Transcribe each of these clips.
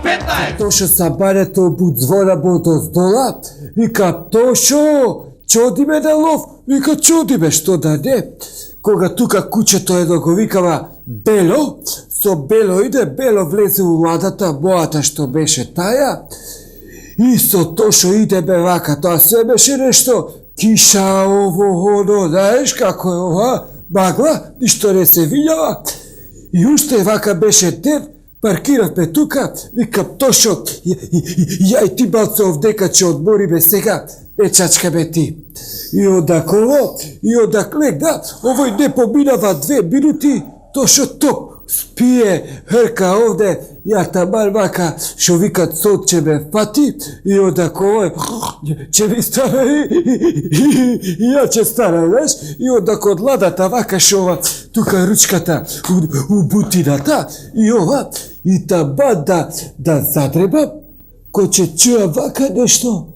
15. Тошо са балето будзвона бодоздола, вика Тошо, чодиме да лов, вика чодиме, што да не. Кога тука кучето едно го викава Бело, со Бело иде, Бело влезе у ладата, мојата што беше таја, и со Тошо идеме вака, тоа се беше нешто, киша ово, оно, знаеш како е ова, магла, ништо не се видјава, и уште вака беше ден, паркиравме тука, викам Тошо, ја и ти малце овдека ќе одмориме сега, не чачкаме ти. И одаково, и одакле, да, овој не поминава 2 минути, Тошо топ, спие, хрка овде, ја таман вака, шо викат сод ќе ме фати, и одаково, ќе ми стане, и ја ќе стане, знаеш, и одако од ладата вака шо ова, тука ручката у бутината, и ова, и таман да задреба, кој ќе чуја вака нешто,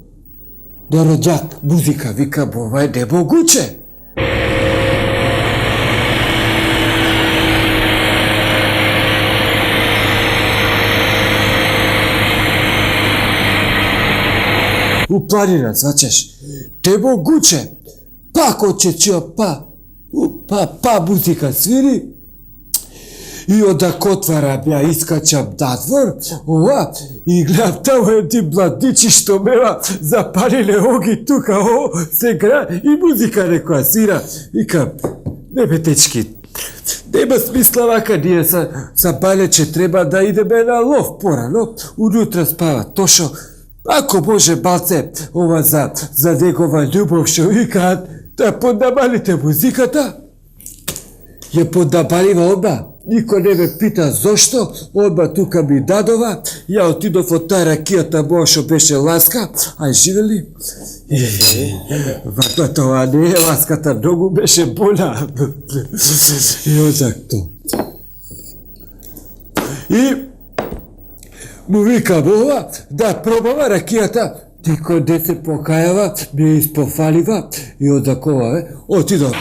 народјак, музика, вика, ова е немогуче. У планина, сваќаш, немогуче, па кој ќе чуја, па музика свири, и одако отварам, ја искачам надвор, ова, и гледам тамо еди младичи што мева запалиле оги тука, се гра, и музика некоја свира. Викам, не бе течки, нема смисла вака, ние са балече треба да идеме на лов порано, унутра спава Тошо, ако може балце, ова за негова љубов што викаат, да поднамалите музиката, ја поднамалива одма. Никој не ме пита зошто, одма тука ми дадова, ја отидов од таа ракијата моја што беше ласка, ај живели? Вака тоа не е ласката, многу беше боља. И одак то. И му викам ова, да пробава ракијата, никој не се покајава, ми испофалива, и одакова, отидов.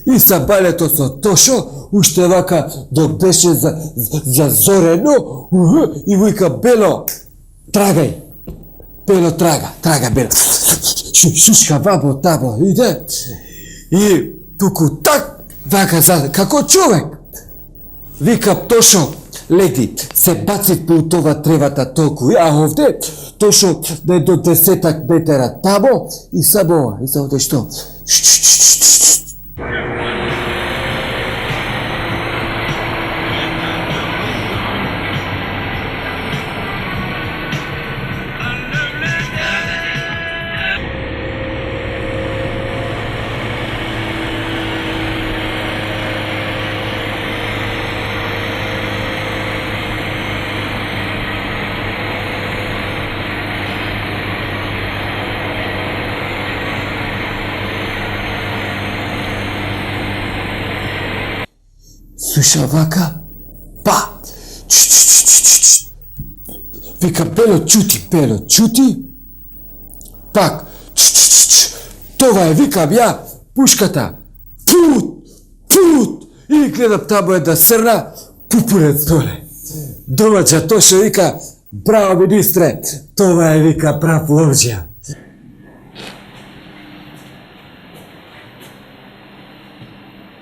И са балето со Тошо, уште вака, док беше зазорено, и вика, Бело, трагај, Бело трага, Бело, шушка бабо тамо, иде, и туку так, вака, како човек, вика Тошо, лети, се баци по това тревата толку, ја овде, Тошо не до 10 метра тамо, и само ова, и само што, слуша вака, па, вика Бело чути, пак, това е, викам ја, пушката, пут, и гледам тамо е да срна, пупурец доле. Домаќа Тошо вика, браво министре, това е, вика, прав ловџија.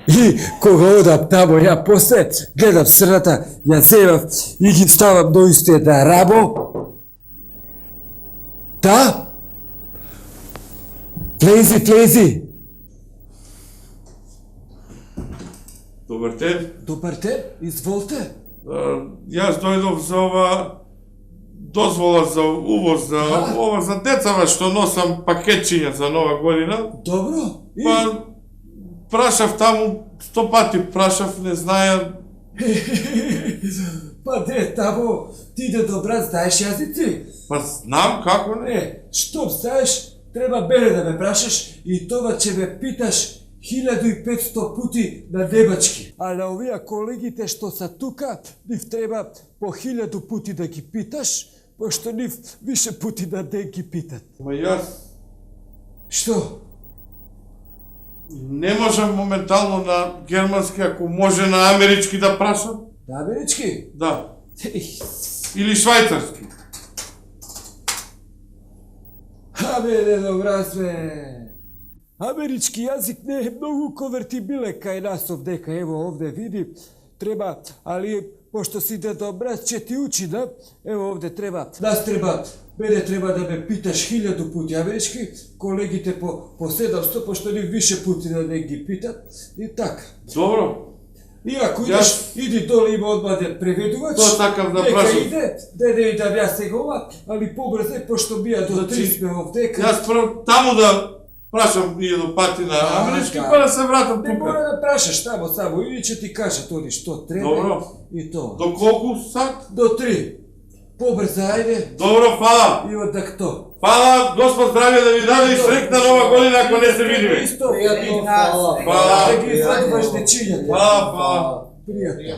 И кога одам тамо, ја после, гледам срната, ја земав и ги ставам до исте да рамо. Да? Влези. Добар ден, изволте. Јас дојдов за ова дозвола за увоз, за децава што носам пакетчиња за нова година. Добро. Па, прашав таму, 100 пати прашав, не знаја. Па де, тамо, ти да добра знаеш јазици? Па знам, како не. Што знаеш, треба мене да ме прашаш и тоа ќе ме питаш 1500 пути на немачки. А на овие колегите што са тука, нив треба по 1000 пути да ги питаш, пошто нив више пути на ден ги питат. Ма јас... Што? Не можам моментално на германски, ако може на амерички да прашам? На амерички? Да. Или швајцарски? Абе, не добра сме. Амерички јазик не е многу конвертибилен кај нас овдека, ево овде види, треба, али пошто си дедобрат ќе ти учи, да? Ево овде треба, нас треба, мене треба да ме питаш 1000 пути амерички, колегите по 700, пошто ни више пути да не ги питат, и така. Добро. И ако идеш, иди доле има одмаден преведувач, Тоа сакам да нека прашам. иде, да ја сегова, али побрзе, пошто бија до 3 сме овдека. Јас прв таму да прашам 1000 пати на амерички, па да се вратам Не мора тука. да прашаш тамо само, или ќе ти кажат они што треба Добро. и тоа. До колку сат? До 3. Побрзо, ајде. Добро, фала. И од кто? Фала, Господ здравје да ви даде и срекна нова година ако не се видиме. Исто, Пријатно, фала. Фала. да ги извадуваш дечињата. Фала. Пријатно.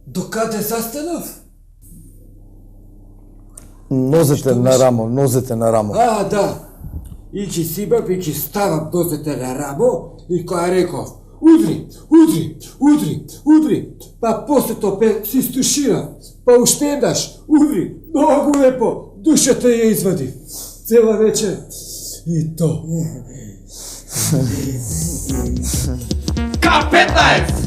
До каде застанав? Нозете на рамо, нозете на рамо. А, да. И ќе сибав и ќе ставам нозете на рамо и која реков, удри, удри, удри, удри, па после тоа си стуширав, па уште еднаш, удри, многу лепо, душата ја извади, цела вечер, и то. K15!